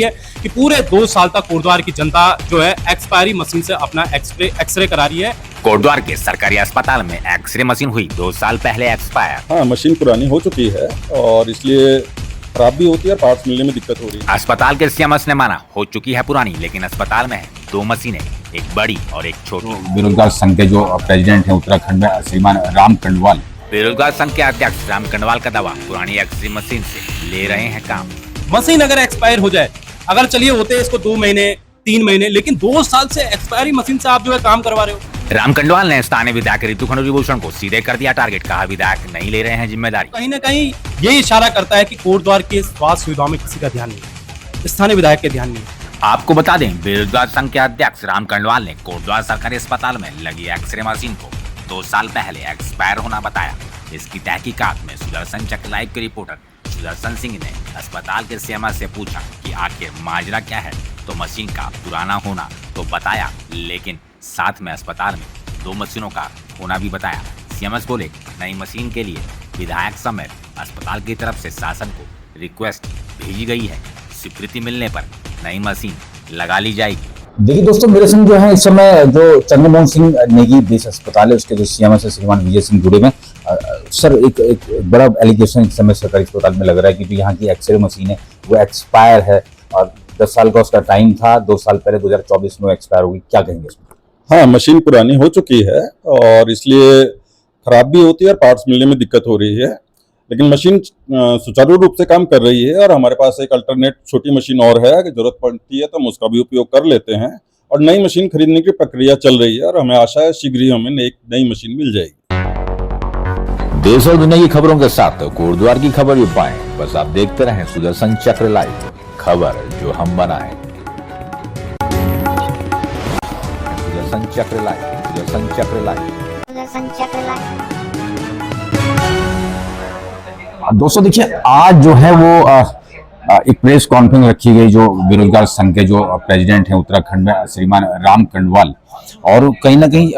है कि पूरे 2 साल तक कोटद्वार की जनता जो है एक्सपायरी मशीन से अपना एक्सरे करा रही है। कोटद्वार के सरकारी अस्पताल में एक्सरे मशीन हुई 2 साल पहले एक्सपायर। हाँ, मशीन पुरानी हो चुकी है और इसलिए खराब भी होती है, पार्ट्स मिलने में दिक्कत हो रही है। अस्पताल के सीएमएस ने माना हो चुकी है पुरानी, लेकिन अस्पताल में है 2 मशीनें, एक बड़ी और एक छोटी। बेरोजगार संघ के जो प्रेसिडेंट हैं उत्तराखंड में श्रीमान राम कंडवाल, बेरोजगार संघ के अध्यक्ष राम कंडवाल का दावा, पुरानी एक्सरे मशीन से ले रहे हैं काम। मशीन अगर एक्सपायर हो जाए, अगर चलिए होते इसको 2 महीने 3 महीने, लेकिन 2 साल से एक्सपायरी मशीन से आप जो है काम करवा रहे हो। राम कंडवाल ने स्थानीय विधायक ऋतु खंडूरी को सीधे कर दिया टारगेट, कहा विधायक नहीं ले रहे हैं जिम्मेदारी। कहीं ना कहीं ये इशारा करता है कि कोटद्वार के स्वास्थ्य सुविधाओं में किसी का ध्यान नहीं, स्थानीय विधायक के ध्यान नहीं। आपको बता दें, बेरोजगार संघ के अध्यक्ष राम कंडवाल ने कोटद्वार सरकारी अस्पताल में लगी एक्सरे मशीन को 2 साल पहले एक्सपायर होना बताया। इसकी तहकीकात में सुदर्शन चक लाइव के रिपोर्टर सुदर्शन सिंह ने अस्पताल के सीएमएस से पूछा कि आखिर माजरा क्या है, तो मशीन का पुराना होना तो बताया, लेकिन साथ में अस्पताल में 2 मशीनों का होना भी बताया। सीएमएस बोले, नई मशीन के लिए विधायक समेत अस्पताल की तरफ से शासन को रिक्वेस्ट भेजी गई है, स्वीकृति मिलने पर नई मशीन लगा ली जाएगी। देखिए दोस्तों, मेरे संग जो है इस समय जो चंद्रमोहन सिंह नेगी बेस अस्पताल है, उसके जो सीएमएस है श्रीमान विजय सिंह जुड़े में। सर, एक बड़ा एलिगेशन इस समय सरकारी अस्पताल में लग रहा है कि यहाँ की एक्सरे मशीन है वो एक्सपायर है और 10 साल का उसका टाइम था, 2 साल पहले 2024 में एक्सपायर हुई, क्या कहेंगे इसमें? हाँ, मशीन पुरानी हो चुकी है और इसलिए खराब भी होती है और पार्ट्स मिलने में दिक्कत हो रही है, लेकिन मशीन सुचारू रूप से काम कर रही है और हमारे पास एक अल्टरनेट छोटी मशीन और है, अगर जरूरत पड़ती है तो हम उसका भी उपयोग कर लेते हैं और नई मशीन खरीदने की प्रक्रिया चल रही है और हमें आशा है शीघ्र ही हमें एक नई मशीन मिल जाएगी। देश और दुनिया की खबरों के साथ कोटद्वार की खबर भी पाएं, बस आप देखते रहें सुदर्शन चक्र लाइव, खबर जो हम बनाएं। सुदर्शन चक्र लाइव, सुदर्शन चक्र लाइव, सुदर्शन चक्र लाइव। दोस्तों देखिए, आज जो है वो एक प्रेस कॉन्फ्रेंस रखी गई जो बेरोजगार संघ के जो प्रेसिडेंट हैं उत्तराखंड में श्रीमान राम कंडवाल, और कहीं ना कहीं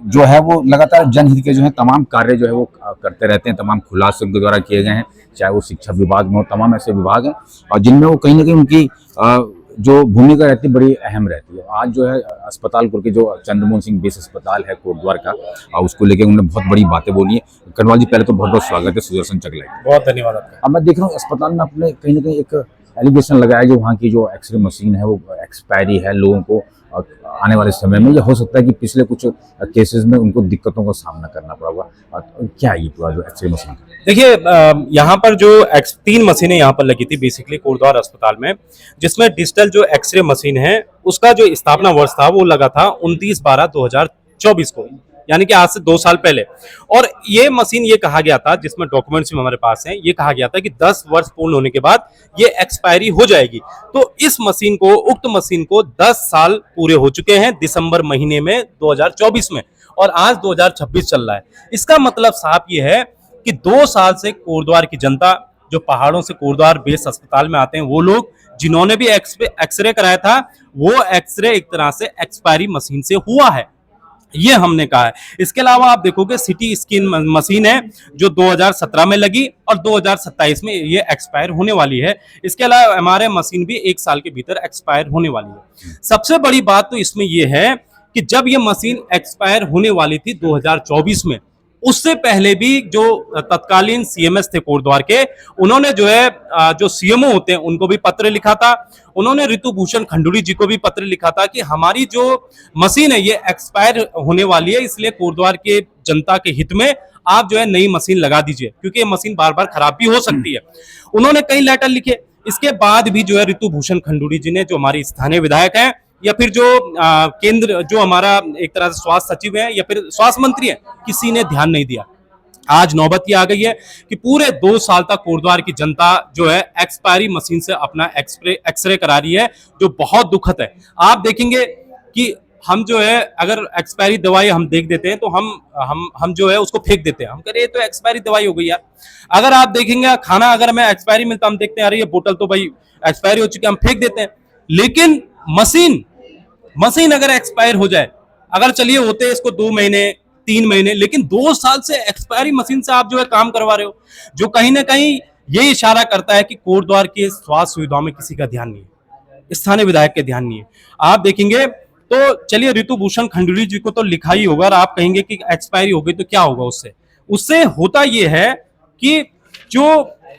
जो है वो लगातार जनहित के जो है तमाम कार्य जो है वो करते रहते हैं, तमाम खुलासे उनके द्वारा किए गए हैं, चाहे वो शिक्षा विभाग में हो, तमाम ऐसे विभाग हैं और जिनमें वो कहीं ना कहीं उनकी जो भूमिका रहती है बड़ी अहम रहती है। आज जो है अस्पताल के जो चंद्रमोहन सिंह बेस अस्पताल है कोटद्वार का, उसको लेकर उन्होंने बहुत बड़ी बातें बोली है। कंडवाल जी, पहले तो बहुत बहुत स्वागत है सुदर्शन चक लाइव। बहुत धन्यवाद आपका। अब मैं देख रहा हूँ अस्पताल में अपने कहीं ना कहीं एक एलिगेशन लगाया जो वहाँ की जो एक्सरे मशीन है वो एक्सपायरी है, लोगों को आने वाले समय में ये हो सकता है कि पिछले कुछ केसेस में उनको दिक्कतों का सामना करना पड़ा होगा। क्या है ये पूरा जो एक्सरे मशीन? देखिए, यहाँ पर जो 3 मशीनें यहाँ पर लगी थी बेसिकली कोटद्वार अस्पताल में, जिसमें डिजिटल जो एक्सरे मशीन है उसका जो स्थापना वर्ष था वो लगा था 29/12/2024 को, यानी कि आज से 2 साल पहले। और ये मशीन ये कहा गया था, जिसमें डॉक्यूमेंट्स भी हमारे पास हैं, ये कहा गया था कि 10 वर्ष पूर्ण होने के बाद ये एक्सपायरी हो जाएगी। तो इस मशीन को, उक्त मशीन को 10 साल पूरे हो चुके हैं दिसंबर महीने में 2024 में, और आज 2026 चल रहा है। इसका मतलब साफ ये है कि 2 साल से कोटद्वार की जनता, जो पहाड़ों से कोटद्वार बेस अस्पताल में आते हैं, वो लोग जिन्होंने भी एक्सरे कराया था, वो एक्सरे एक तरह से एक्सपायरी मशीन से हुआ है, ये हमने कहा है। इसके अलावा आप देखोगे सिटी स्कैन मशीन है जो 2017 में लगी और 2027 में ये एक्सपायर होने वाली है। इसके अलावा एमआरआई मशीन भी 1 साल के भीतर एक्सपायर होने वाली है। सबसे बड़ी बात तो इसमें ये है कि जब ये मशीन एक्सपायर होने वाली थी 2024 में, उससे पहले भी जो तत्कालीन सीएमएस थे कोटद्वार के, उन्होंने जो है जो सीएमओ होते हैं उनको भी पत्र लिखा था। उन्होंने ऋतु भूषण खंडूरी जी को भी पत्र लिखा था कि हमारी जो मशीन है ये एक्सपायर होने वाली है, इसलिए कोटद्वार के जनता के हित में आप जो है नई मशीन लगा दीजिए, क्योंकि ये मशीन बार बार खराब भी हो सकती है। उन्होंने कई लेटर लिखे। इसके बाद भी जो है ऋतु भूषण खंडूरी जी ने, जो हमारी स्थानीय विधायक है, या फिर जो केंद्र जो हमारा एक तरह से स्वास्थ्य सचिव है या फिर स्वास्थ्य मंत्री है, किसी ने ध्यान नहीं दिया। आज नौबत ये आ गई है कि पूरे 2 साल तक कोटद्वार की जनता जो है एक्सपायरी मशीन से अपना एक्सरे करा रही है, जो बहुत दुखद है। आप देखेंगे कि हम जो है अगर एक्सपायरी दवाई हम देख देते हैं तो हम जो है उसको फेंक देते हैं, हम कह रहे तो एक्सपायरी दवाई हो गई यार। अगर आप देखेंगे खाना अगर हमें एक्सपायरी मिलता, हम देखते हैं अरे ये बोतल तो भाई एक्सपायरी हो चुकी है, हम फेंक देते हैं। लेकिन मशीन अगर एक्सपायर हो जाए, अगर चलिए होते इसको 2 महीने 3 महीने, लेकिन 2 साल से एक्सपायरी मशीन से आप जो है काम करवा रहे हो, जो कहीं ना कहीं ये इशारा करता है कि कोटद्वार के स्वास्थ्य सुविधाओं में किसी का ध्यान नहीं है। स्थानीय विधायक के ध्यान नहीं है। आप देखेंगे तो चलिए ऋतु भूषण खंडूरी जी को तो लिखा ही होगा, और आप कहेंगे कि एक्सपायरी हो गई तो क्या होगा उससे। उससे होता ये है कि जो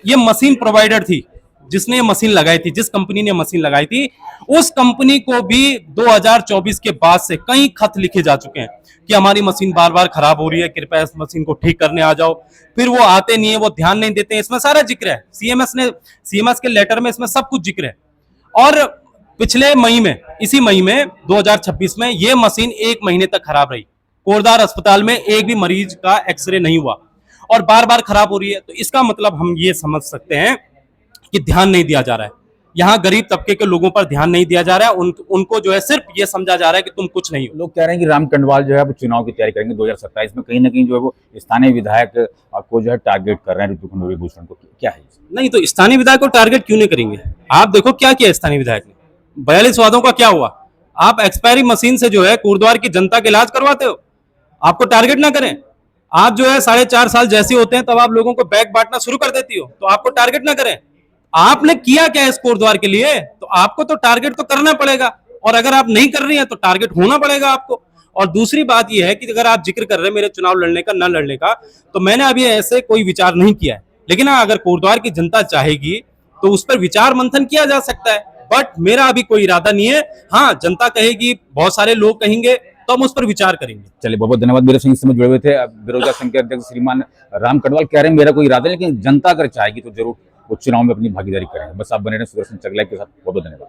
ये मशीन प्रोवाइडर थी, जिसने ये मशीन लगाई थी, जिस कंपनी ने मशीन लगाई थी, उस कंपनी को भी 2024 के बाद से कई खत लिखे जा चुके हैं कि हमारी मशीन बार बार खराब हो रही है, कृपया इस मशीन को ठीक करने आ जाओ। फिर वो आते नहीं है, वो ध्यान नहीं देते हैं। इसमें सारा जिक्र है, सीएमएस के लेटर में इसमें सब कुछ जिक्र है। और पिछले मई में, इसी मई में 2026 में ये मशीन 1 महीने तक खराब रही। कोटद्वार अस्पताल में एक भी मरीज का एक्सरे नहीं हुआ और बार बार खराब हो रही है। तो इसका मतलब हम ये समझ सकते हैं कि ध्यान नहीं दिया जा रहा है। यहाँ गरीब तबके के लोगों पर ध्यान नहीं दिया जा रहा है। उनको जो है सिर्फ ये समझा जा रहा है कि तुम कुछ नहीं हो। लोग कह रहे हैं कि राम कंडवाल जो है वो चुनाव की तैयारी करेंगे 2027 में, कहीं ना कहीं जो है वो स्थानीय विधायक को जो है टारगेट कर रहे हैं, ऋतु खंडूरी भूषण को। क्या है नहीं तो स्थानीय विधायक को टारगेट क्यों नहीं करेंगे? आप देखो क्या किया स्थानीय विधायक ने। 42 वादों का क्या हुआ? आप एक्सपायरी मशीन से जो है कोटद्वार की जनता के इलाज करवाते हो, आपको टारगेट ना करें। आप जो है 4.5 साल जैसे होते हैं तब आप लोगों को बैग बांटना शुरू कर देती हो, तो आपको टारगेट ना करें। आपने किया क्या इस कोटद्वार के लिए? तो आपको तो टारगेट तो करना पड़ेगा, और अगर आप नहीं कर रही हैं तो टारगेट होना पड़ेगा आपको। और दूसरी बात यह है कि अगर आप जिक्र कर रहे हैं मेरे चुनाव लड़ने का, न लड़ने का, तो मैंने अभी ऐसे कोई विचार नहीं किया है। लेकिन हाँ, अगर कोटद्वार की जनता चाहेगी तो उस पर विचार मंथन किया जा सकता है, बट मेरा अभी कोई इरादा नहीं है। हाँ, जनता कहेगी, बहुत सारे लोग कहेंगे, तो हम उस पर विचार करेंगे। चलिए, बहुत बहुत धन्यवाद। मेरे संग जुड़े हुए थे बेरोजगार संघ के अध्यक्ष श्रीमान राम कंडवाल। कह रहे हैं मेरा कोई इरादा नहीं, लेकिन जनता अगर चाहेगी तो जरूर वो चुनाव में अपनी भागीदारी करेंगे। बस आप बने रहें सुदर्शन चक लाइव के साथ। बहुत बहुत धन्यवाद।